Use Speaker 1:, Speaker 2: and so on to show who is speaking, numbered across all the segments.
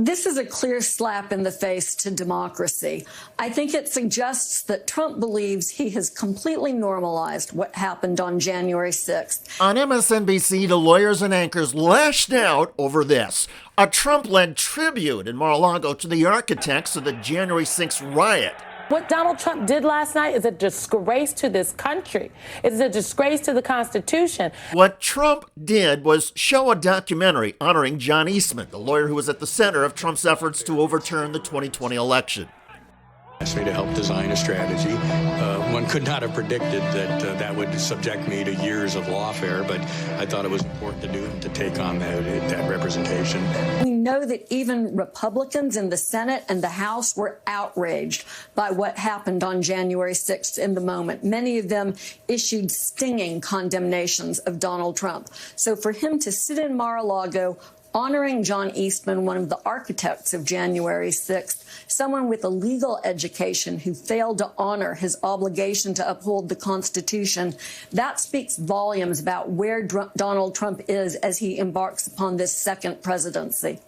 Speaker 1: This is a clear slap in the face to democracy. I think it suggests that Trump believes he has completely normalized what happened on January 6th.
Speaker 2: On MSNBC, the lawyers and anchors lashed out over this. A Trump-led tribute in Mar-a-Lago to the architects of the January 6th riot.
Speaker 3: What Donald Trump did last night is a disgrace to this country. It's a disgrace to the Constitution.
Speaker 2: What Trump did was show a documentary honoring John Eastman, the lawyer who was at the center of Trump's efforts to overturn the 2020 election.
Speaker 4: Asked me to help design a strategy. One could not have predicted that that would subject me to years of lawfare, but I thought it was important to do to take on that representation.
Speaker 1: We know that even Republicans in the Senate and the House were outraged by what happened on January 6th in the moment. Many of them issued stinging condemnations of Donald Trump. So for him to sit in Mar-a-Lago honoring John Eastman, one of the architects of January 6th, someone with a legal education who failed to honor his obligation to uphold the Constitution, that speaks volumes about where Donald Trump is as he embarks upon this second presidency.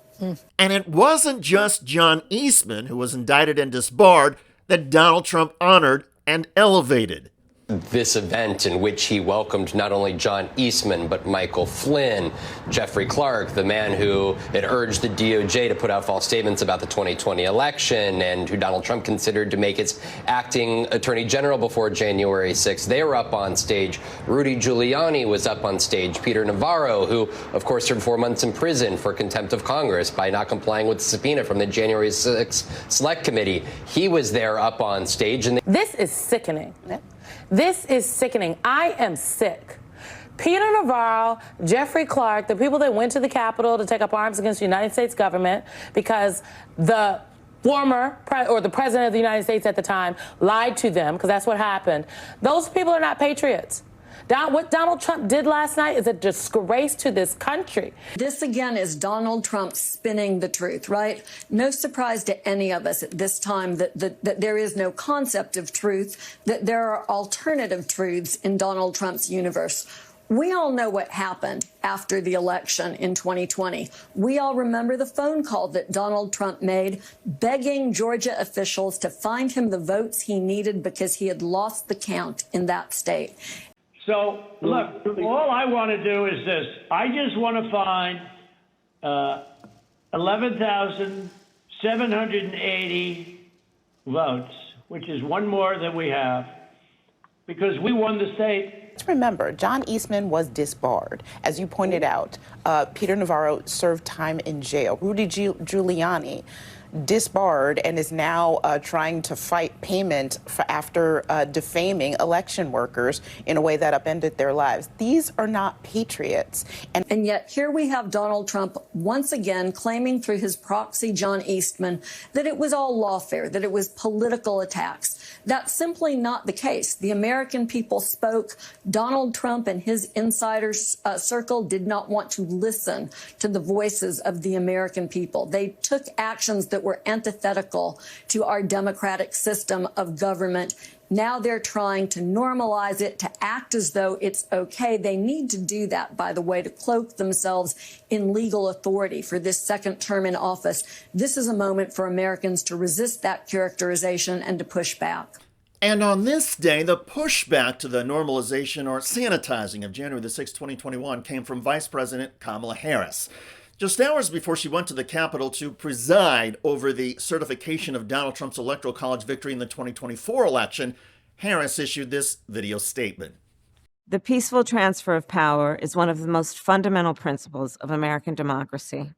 Speaker 2: And it wasn't just John Eastman who was indicted and disbarred that Donald Trump honored and elevated.
Speaker 5: This event in which he welcomed not only John Eastman, but Michael Flynn, Jeffrey Clark, the man who had urged the DOJ to put out false statements about the 2020 election and who Donald Trump considered to make its acting attorney general before January 6th. They were up on stage. Rudy Giuliani was up on stage. Peter Navarro, who, of course, served 4 months in prison for contempt of Congress by not complying with the subpoena from the January 6th Select Committee. He was there up on stage. And
Speaker 3: this is sickening. This is sickening. I am sick. Peter Navarro, Jeffrey Clark, the people that went to the Capitol to take up arms against the United States government because the the president of the United States at the time lied to them, because that's what happened. Those people are not patriots. What Donald Trump did last night is a disgrace to this country.
Speaker 1: This, again, is Donald Trump spinning the truth, right? No surprise to any of us at this time that there is no concept of truth, that there are alternative truths in Donald Trump's universe. We all know what happened after the election in 2020. We all remember the phone call that Donald Trump made begging Georgia officials to find him the votes he needed because he had lost the count in that state.
Speaker 6: So, look, all I want to do is this. I just want to find 11,780 votes, which is one more than we have, because we won the state.
Speaker 7: Let's remember, John Eastman was disbarred. As you pointed out, Peter Navarro served time in jail. Rudy Giuliani disbarred and is now trying to fight payment for after defaming election workers in a way that upended their lives. These are not patriots.
Speaker 1: And yet here we have Donald Trump once again claiming through his proxy, John Eastman, that it was all lawfare, that it was political attacks. That's simply not the case. The American people spoke. Donald Trump and his insider circle did not want to listen to the voices of the American people. They took actions that were antithetical to our democratic system of government. Now they're trying to normalize it, to act as though it's okay. They need to do that, by the way, to cloak themselves in legal authority for this second term in office. This is a moment for Americans to resist that characterization and to push back.
Speaker 2: And on this day, the pushback to the normalization or sanitizing of January the 6th, 2021 came from Vice President Kamala Harris. Just hours before she went to the Capitol to preside over the certification of Donald Trump's Electoral College victory in the 2024 election, Harris issued this video statement.
Speaker 8: The peaceful transfer of power is one of the most fundamental principles of American democracy.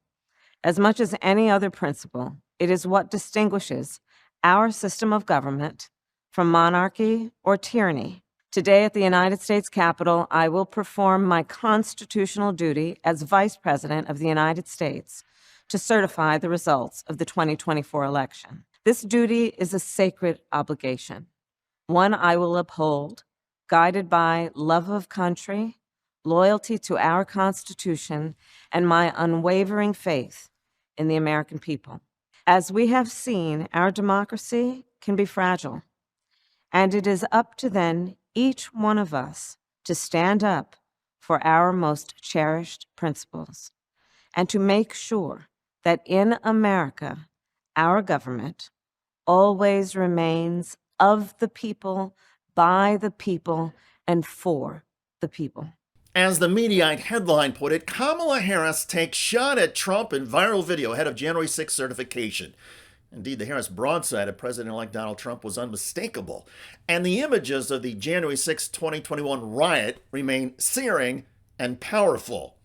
Speaker 8: As much as any other principle, it is what distinguishes our system of government from monarchy or tyranny. Today at the United States Capitol, I will perform my constitutional duty as Vice President of the United States to certify the results of the 2024 election. This duty is a sacred obligation, one I will uphold, guided by love of country, loyalty to our Constitution, and my unwavering faith in the American people. As we have seen, our democracy can be fragile, and it is up to then each one of us to stand up for our most cherished principles and to make sure that in America, our government always remains of the people, by the people, and for the people.
Speaker 2: As the Mediaite headline put it, Kamala Harris takes shot at Trump in viral video ahead of January 6 certification. Indeed, the Harris broadside of President-elect Donald Trump was unmistakable, and the images of the January 6, 2021 riot remain searing and powerful.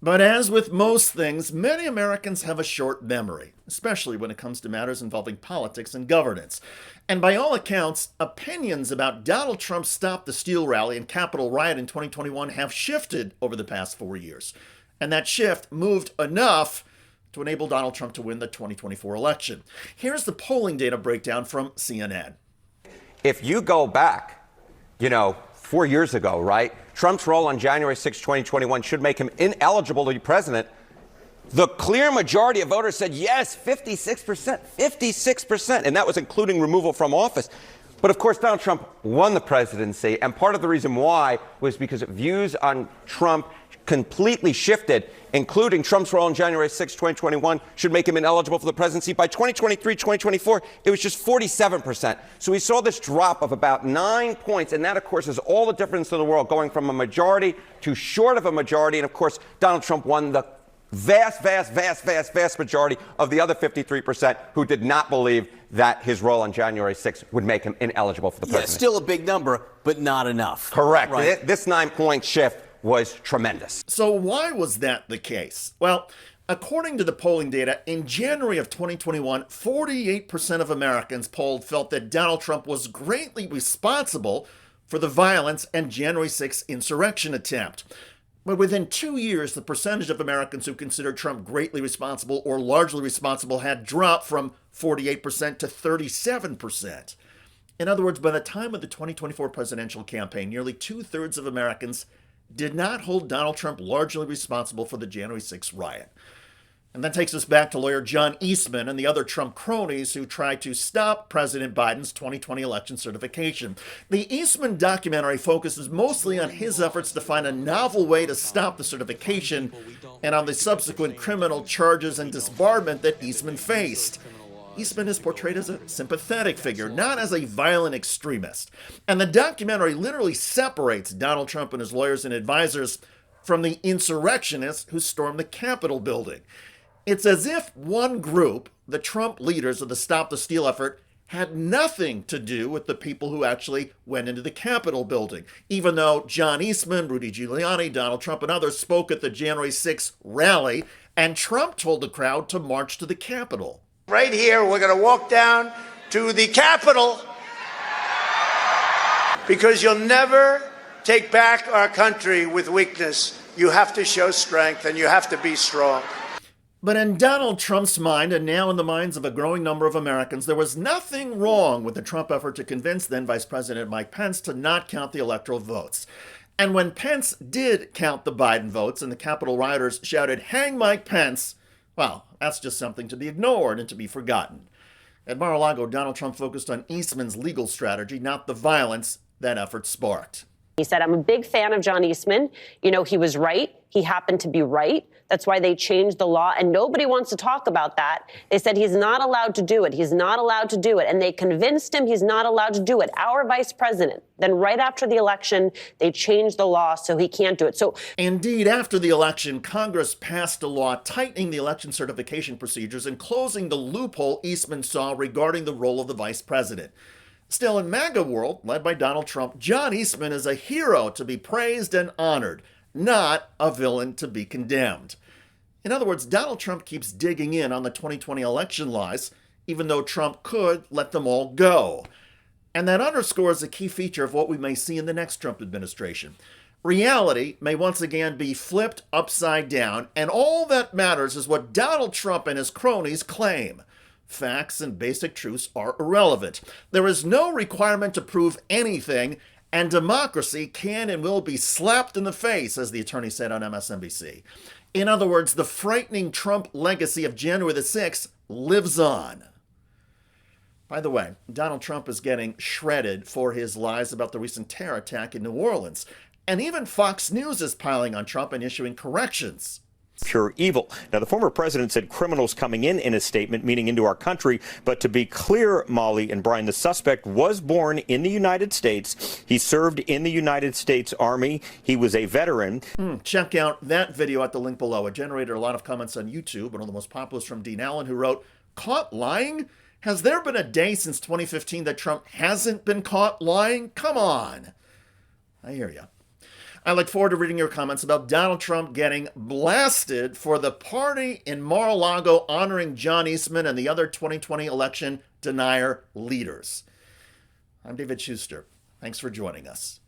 Speaker 2: But as with most things, many Americans have a short memory, especially when it comes to matters involving politics and governance. And by all accounts, opinions about Donald Trump's Stop the Steal rally and Capitol riot in 2021 have shifted over the past 4 years. And that shift moved enough to enable Donald Trump to win the 2024 election. Here's the polling data breakdown from CNN.
Speaker 9: If you go back, 4 years ago, right? Trump's role on January 6, 2021 should make him ineligible to be president. The clear majority of voters said yes, 56%, and that was including removal from office. But of course, Donald Trump won the presidency, and part of the reason why was because views on Trump completely shifted, including Trump's role on January 6, 2021 should make him ineligible for the presidency. By 2023, 2024, it was just 47%. So we saw this drop of about 9 points, and that, of course, is all the difference in the world, going from a majority to short of a majority. And, of course, Donald Trump won the vast majority of the other 53% who did not believe that his role on January 6th would make him ineligible for the presidency.
Speaker 10: Yeah, still a big number, but not enough.
Speaker 9: Correct.
Speaker 10: Right.
Speaker 9: This 9-point shift was tremendous.
Speaker 2: So why was that the case? Well, according to the polling data, in January of 2021, 48% of Americans polled felt that Donald Trump was greatly responsible for the violence and January 6th insurrection attempt. But within 2 years, the percentage of Americans who considered Trump greatly responsible or largely responsible had dropped from 48% to 37%. In other words, by the time of the 2024 presidential campaign, nearly 2/3 of Americans did not hold Donald Trump largely responsible for the January 6th riot. And that takes us back to lawyer John Eastman and the other Trump cronies who tried to stop President Biden's 2020 election certification. The Eastman documentary focuses mostly on his efforts to find a novel way to stop the certification and on the subsequent criminal charges and disbarment that Eastman faced. Eastman is portrayed as a sympathetic figure, not as a violent extremist. And the documentary literally separates Donald Trump and his lawyers and advisors from the insurrectionists who stormed the Capitol building. It's as if one group, the Trump leaders of the Stop the Steal effort, had nothing to do with the people who actually went into the Capitol building, even though John Eastman, Rudy Giuliani, Donald Trump, and others spoke at the January 6th rally, and Trump told the crowd to march to the Capitol.
Speaker 11: Right here, we're going to walk down to the Capitol because you'll never take back our country with weakness. You have to show strength and you have to be strong.
Speaker 2: But in Donald Trump's mind, and now in the minds of a growing number of Americans, there was nothing wrong with the Trump effort to convince then Vice President Mike Pence to not count the electoral votes. And when Pence did count the Biden votes and the Capitol rioters shouted, "Hang Mike Pence," well, that's just something to be ignored and to be forgotten. At Mar-a-Lago, Donald Trump focused on Eastman's legal strategy, not the violence that effort sparked.
Speaker 12: He said, "I'm a big fan of John Eastman. He was right. He happened to be right. That's why they changed the law." And nobody wants to talk about that. They said he's not allowed to do it. He's not allowed to do it. And they convinced him he's not allowed to do it. Our vice president. Then right after the election, they changed the law so he can't do it. So
Speaker 2: indeed, after the election, Congress passed a law tightening the election certification procedures and closing the loophole Eastman saw regarding the role of the vice president. Still, in MAGA world, led by Donald Trump, John Eastman is a hero to be praised and honored, not a villain to be condemned. In other words, Donald Trump keeps digging in on the 2020 election lies, even though Trump could let them all go. And that underscores a key feature of what we may see in the next Trump administration. Reality may once again be flipped upside down, and all that matters is what Donald Trump and his cronies claim. Facts and basic truths are irrelevant. There is no requirement to prove anything, and democracy can and will be slapped in the face, as the attorney said on MSNBC. In other words, the frightening Trump legacy of January the 6th lives on. By the way, Donald Trump is getting shredded for his lies about the recent terror attack in New Orleans. And even Fox News is piling on Trump and issuing corrections.
Speaker 13: Pure evil. Now, the former president said criminals coming in a statement, meaning into our country. But to be clear, Molly and Brian, the suspect was born in the United States. He served in the United States Army. He was a veteran.
Speaker 2: Check out that video at the link below. It generated a lot of comments on YouTube. One of the most popular is from Dean Allen, who wrote, "Caught lying? Has there been a day since 2015 that Trump hasn't been caught lying? Come on." I hear you. I look forward to reading your comments about Donald Trump getting blasted for the party in Mar-a-Lago honoring John Eastman and the other 2020 election denier leaders. I'm David Shuster. Thanks for joining us.